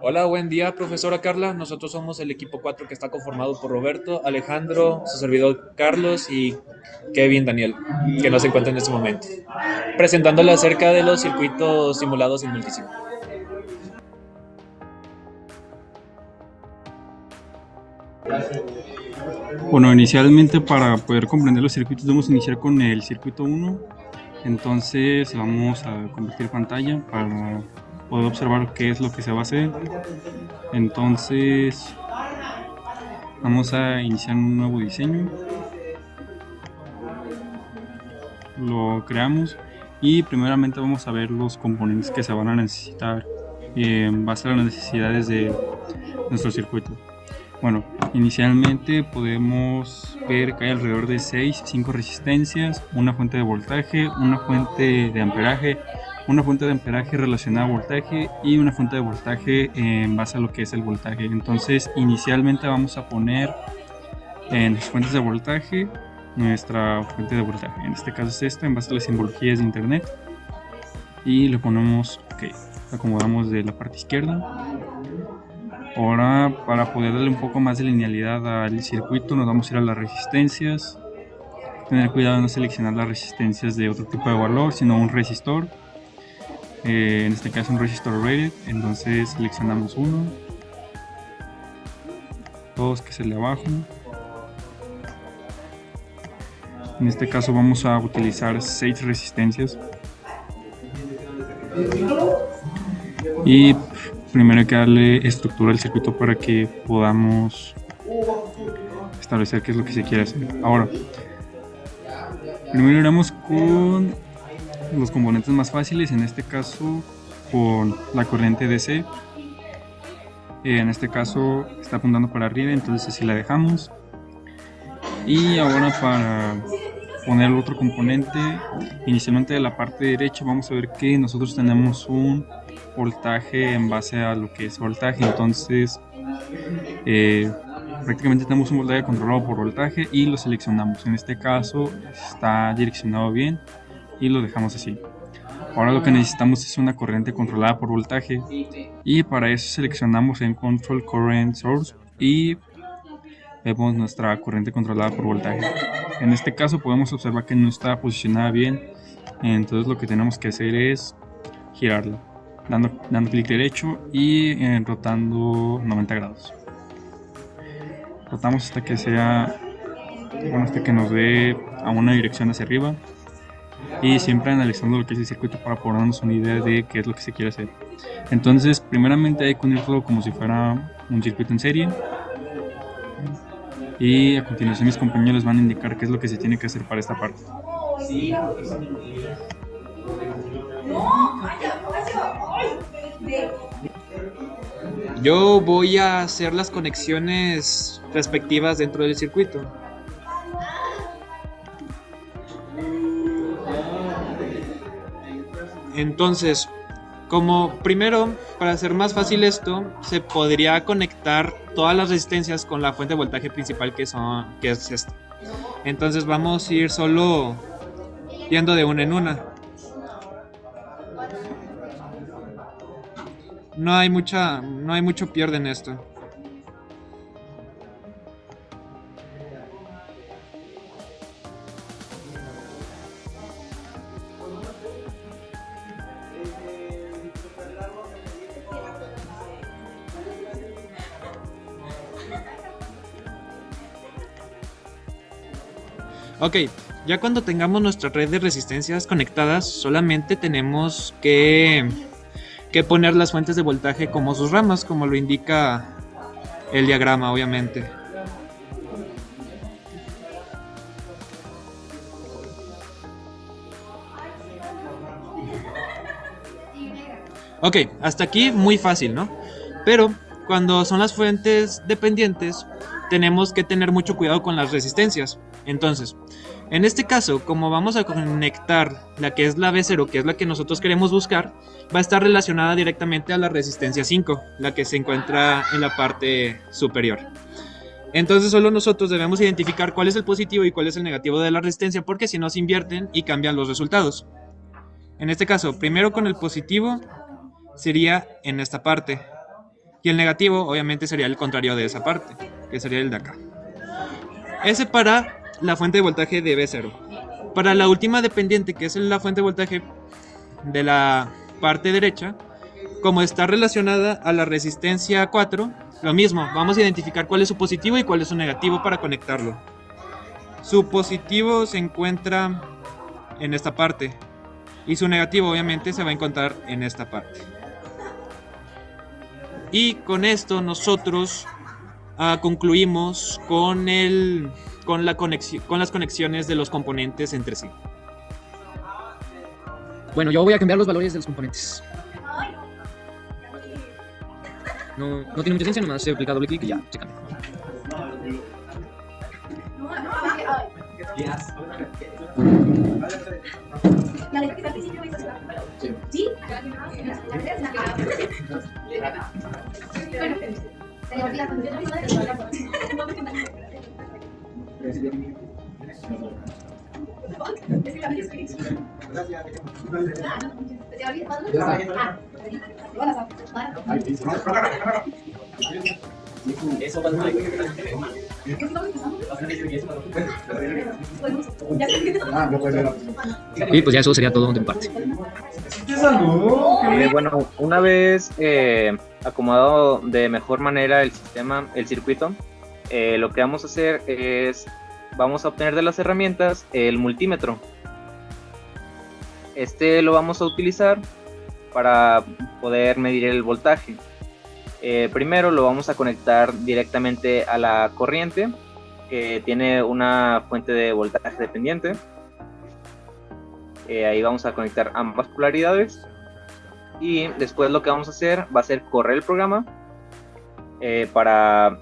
Hola, buen día, profesora Carla. Nosotros somos el equipo 4 que está conformado por Roberto, Alejandro, su servidor Carlos y Kevin Daniel, que no se encuentra en este momento, presentándole acerca de los circuitos simulados en Multisim. Bueno, inicialmente para poder comprender los circuitos debemos iniciar con el circuito 1. Entonces vamos a convertir pantalla para poder observar qué es lo que se va a hacer. Entonces vamos a iniciar un nuevo diseño. Lo creamos y primeramente vamos a ver los componentes que se van a necesitar en base a las necesidades de nuestro circuito. Bueno, inicialmente podemos ver que hay alrededor de 5 resistencias, una fuente de voltaje, una fuente de amperaje, una fuente de amperaje relacionada a voltaje y una fuente de voltaje en base a lo que es el voltaje. Entonces, inicialmente vamos a poner en las fuentes de voltaje nuestra fuente de voltaje. En este caso es esta, en base a las simbologías de internet. Y le ponemos OK. Acomodamos de la parte izquierda. Ahora, para poder darle un poco más de linealidad al circuito, nos vamos a ir a las resistencias. Tener cuidado de no seleccionar las resistencias de otro tipo de valor, sino un resistor. En este caso un resistor rated. Entonces seleccionamos uno, dos, que es el de abajo. En este caso vamos a utilizar 6 resistencias. Y primero hay que darle estructura al circuito para que podamos establecer qué es lo que se quiere hacer. Ahora, primero iremos con los componentes más fáciles, en este caso con la corriente DC. En este caso está apuntando para arriba, entonces así la dejamos. Y ahora para poner el otro componente, inicialmente de la parte derecha vamos a ver que nosotros tenemos un voltaje en base a lo que es voltaje. Entonces prácticamente tenemos un voltaje controlado por voltaje y lo seleccionamos. En este caso está direccionado bien y lo dejamos así. Ahora lo que necesitamos es una corriente controlada por voltaje y para eso seleccionamos en Control Current Source y vemos nuestra corriente controlada por voltaje. En este caso podemos observar que no está posicionada bien, entonces lo que tenemos que hacer es girarla, dando clic derecho y rotando 90 grados. Rotamos hasta que hasta que nos dé a una dirección hacia arriba y siempre analizando lo que es el circuito para poder darnos una idea de qué es lo que se quiere hacer. Entonces, primeramente hay que unirlo como si fuera un circuito en serie. Y a continuación mis compañeros van a indicar qué es lo que se tiene que hacer para esta parte. Yo voy a hacer las conexiones respectivas dentro del circuito. Entonces, como primero, para hacer más fácil esto, se podría conectar todas las resistencias con la fuente de voltaje principal que es esta. Entonces vamos a ir solo yendo de una en una. No hay mucho pierde en esto. Ok, ya cuando tengamos nuestra red de resistencias conectadas, solamente tenemos que poner las fuentes de voltaje como sus ramas, como lo indica el diagrama, obviamente. Ok, hasta aquí muy fácil, ¿no? Pero cuando son las fuentes dependientes, tenemos que tener mucho cuidado con las resistencias. Entonces, en este caso, como vamos a conectar la que es la B0, que es la que nosotros queremos buscar, va a estar relacionada directamente a la resistencia 5, la que se encuentra en la parte superior. Entonces solo nosotros debemos identificar cuál es el positivo y cuál es el negativo de la resistencia, porque si no se invierten y cambian los resultados. En este caso, primero con el positivo sería en esta parte. Y el negativo obviamente sería el contrario de esa parte, que sería el de acá. Ese para la fuente de voltaje de B0. Para la última dependiente, que es la fuente de voltaje de la parte derecha, como está relacionada a la resistencia 4, lo mismo, vamos a identificar cuál es su positivo y cuál es su negativo para conectarlo. Su positivo se encuentra en esta parte y su negativo obviamente se va a encontrar en esta parte. Y con esto nosotros concluimos con las conexiones de los componentes entre sí. Bueno, yo voy a cambiar los valores de los componentes. No tiene mucha ciencia, nomás se aplica doble clic y ya, se cambia. Y pues ya eso sería todo de mi parte. Bueno, una vez acomodado de mejor manera el sistema, el circuito, lo que vamos a hacer es, vamos a obtener de las herramientas el multímetro. Este lo vamos a utilizar para poder medir el voltaje. Primero lo vamos a conectar directamente a la corriente, que tiene una fuente de voltaje dependiente. Ahí vamos a conectar ambas polaridades y después lo que vamos a hacer va a ser correr el programa para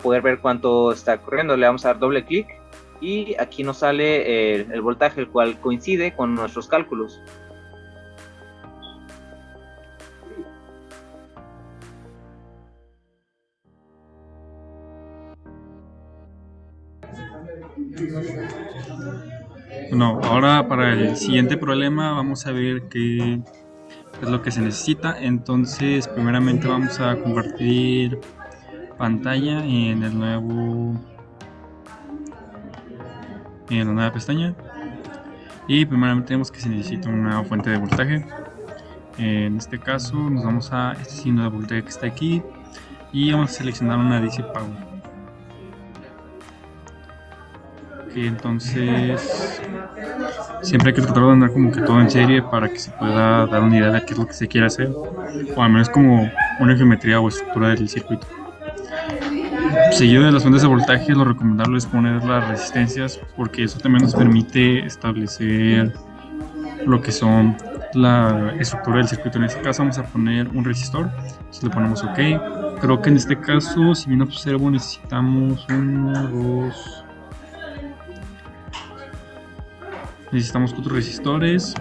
poder ver cuánto está corriendo. Le vamos a dar doble clic y aquí nos sale el voltaje, el cual coincide con nuestros cálculos. Bueno, ahora para el siguiente problema vamos a ver qué es lo que se necesita. Entonces, primeramente vamos a compartir pantalla en la nueva pestaña. Y primeramente tenemos que se necesita una fuente de voltaje. En este caso nos vamos a este signo de voltaje que está aquí y vamos a seleccionar una DC Power. Entonces siempre hay que tratar de andar como que todo en serie para que se pueda dar una idea de qué es lo que se quiere hacer, o al menos como una geometría o estructura del circuito. Seguido de las fuentes de voltaje, lo recomendable es poner las resistencias, porque eso también nos permite establecer lo que son la estructura del circuito. En este caso vamos a poner un resistor, si le ponemos OK. Creo que en este caso, si bien observo, necesitamos necesitamos 4 resistores,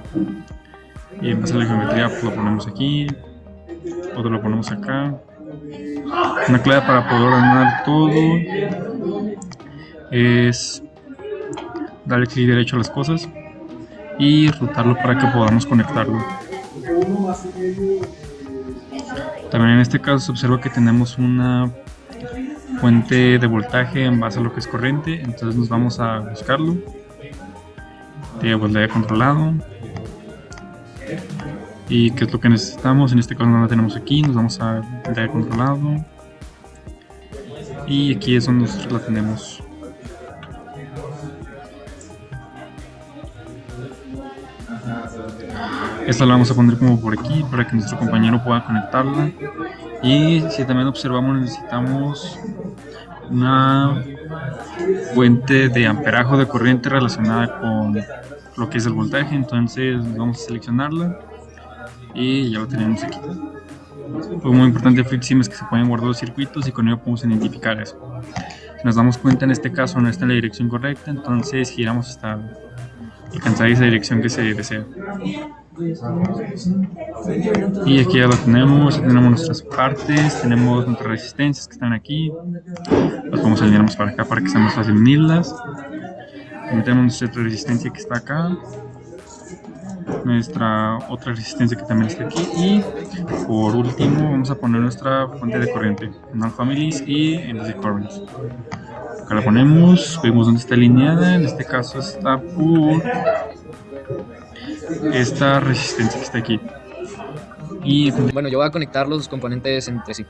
y en base a la geometría pues lo ponemos aquí, otro lo ponemos acá. Una clave para poder ordenar todo es darle clic derecho a las cosas y rotarlo para que podamos conectarlo. También en este caso se observa que tenemos una fuente de voltaje en base a lo que es corriente, entonces nos vamos a buscarlo. De voltaje controlado, y qué es lo que necesitamos. En este caso no lo tenemos aquí, nos vamos a voltaje controlado y aquí es donde nosotros la tenemos. Esta la vamos a poner como por aquí para que nuestro compañero pueda conectarla. Y si también observamos, necesitamos una fuente de amperaje de corriente relacionada con lo que es el voltaje, entonces vamos a seleccionarla y ya lo tenemos aquí. Lo muy importante de FreeSim es que se pueden guardar los circuitos y con ello podemos identificar eso. Si nos damos cuenta, en este caso no está en la dirección correcta, entonces giramos hasta alcanzar esa dirección que se desea. Y aquí ya lo tenemos nuestras partes, tenemos nuestras resistencias que están aquí, las podemos alinear más para acá para que sea más fácil unirlas. Tenemos nuestra resistencia que está acá nuestra otra resistencia que también está aquí, y por último vamos a poner nuestra fuente de corriente, non-families y el DC current. Acá la ponemos, vemos dónde está alineada, en este caso está por esta resistencia que está aquí. Y Bueno, yo voy a conectar los componentes entre sí.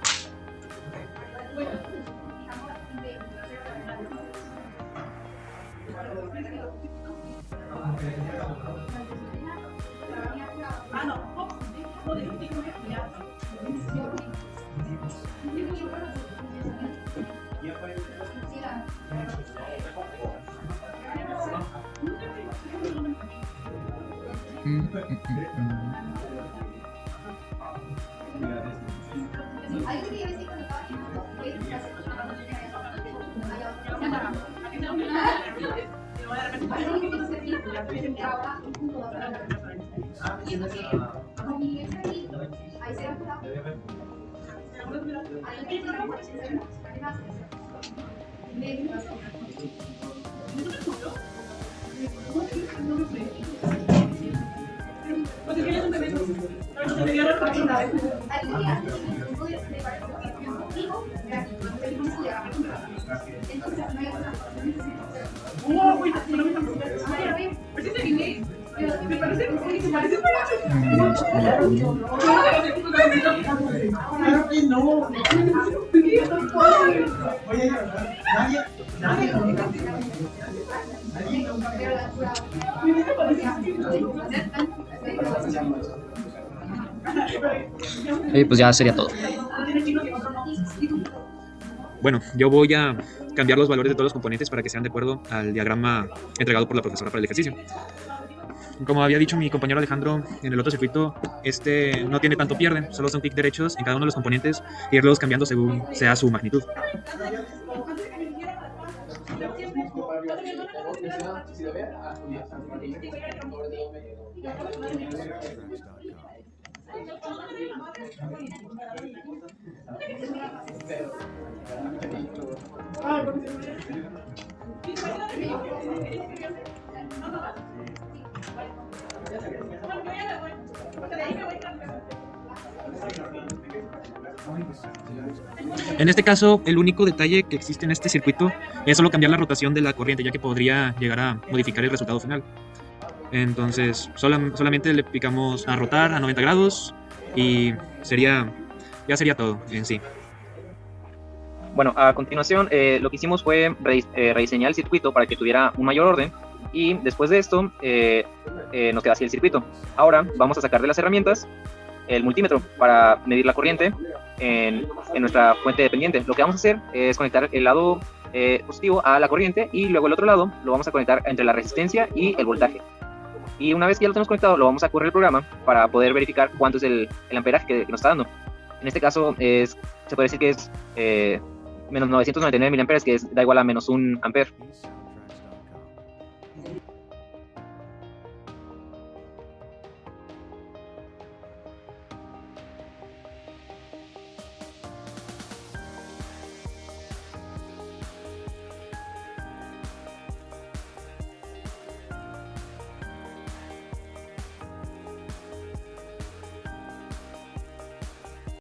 Pues ya sería todo. Bueno, yo voy a cambiar los valores de todos los componentes para que sean de acuerdo al diagrama entregado por la profesora para el ejercicio. Como había dicho mi compañero Alejandro, en el otro circuito, este no tiene tanto pierde, solo son clic derechos en cada uno de los componentes y irlos cambiando según sea su magnitud. En este caso, el único detalle que existe en este circuito es solo cambiar la rotación de la corriente, ya que podría llegar a modificar el resultado final. Entonces, solamente le picamos a rotar a 90 grados y ya sería todo en sí. Bueno, a continuación lo que hicimos fue rediseñar el circuito para que tuviera un mayor orden, y después de esto nos queda así el circuito. Ahora vamos a sacar de las herramientas el multímetro para medir la corriente en nuestra fuente dependiente. Lo que vamos a hacer es conectar el lado positivo a la corriente y luego el otro lado lo vamos a conectar entre la resistencia y el voltaje. Y una vez que ya lo tenemos conectado, lo vamos a correr el programa para poder verificar cuánto es el amperaje que nos está dando. En este caso se puede decir que es menos 999 miliamperes, que da igual a menos 1 amper.